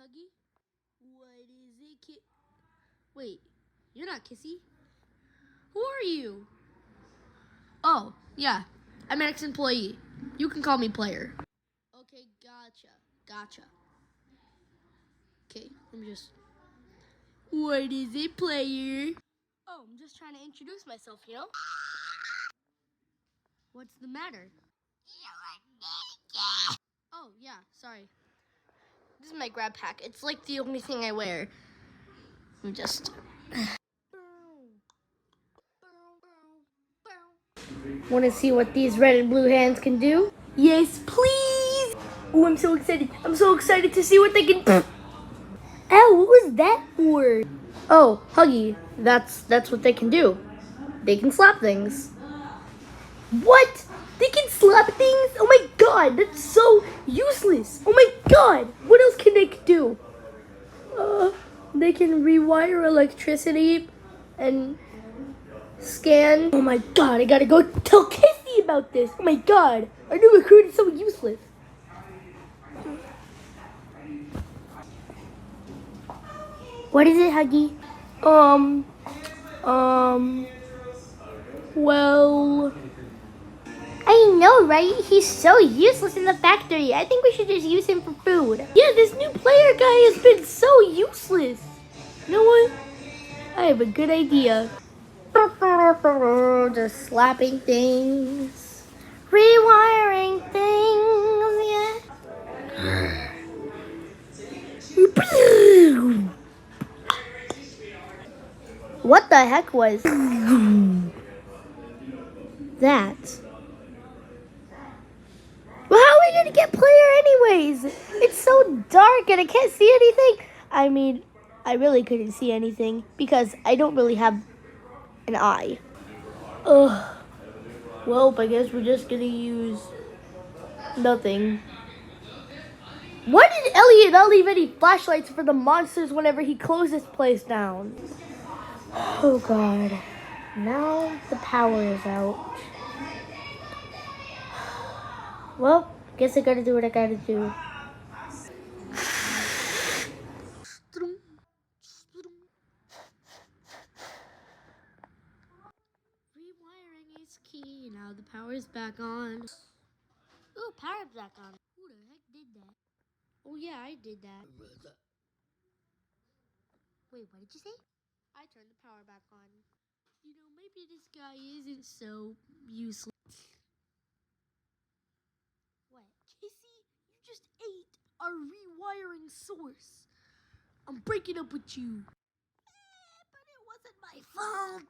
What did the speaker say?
Huggy? What is it, Wait, you're not Kissy. Who are you? Oh, yeah. I'm an ex-employee. You can call me player. Okay, gotcha. Okay, let me just... What is it, player? Oh, I'm just trying to introduce myself, you know? What's the matter? Oh, yeah, sorry. This is my grab pack. It's like the only thing I wear. I'm just... Want to see what these red and blue hands can do? Yes, please! Oh, I'm so excited. I'm so excited to see what they can... Ow, what was that for? Oh, Huggy, that's what they can do. They can slap things. What? They can slap things? Oh my god, that's so useless. Oh my god, what else can they do? They can rewire electricity and scan. Oh my god, I gotta go tell Kissy about this. Oh my god, our new recruit is so useless. What is it, Huggy? Well... I know, right? He's so useless in the factory. I think we should just use him for food. Yeah, this new player guy has been so useless. You know what? I have a good idea. Just slapping things. Rewiring things, yeah. What the heck was that? Well, how are we gonna get player anyways? It's so dark and I can't see anything. I mean, I really couldn't see anything because I don't really have an eye. Ugh. Well, I guess we're just gonna use nothing. Why did Elliot not leave any flashlights for the monsters whenever he closed this place down? Oh god. Now the power is out. Well, guess I gotta do what I gotta do. Rewiring is key. Now the power's back on. Ooh, power's back on. Who the heck did that? Oh yeah, I did that. Wait, what did you say? I turned the power back on. You know, maybe this guy isn't so useless. What? Kissy, you just ate our rewiring source. I'm breaking up with you. But it wasn't my fault.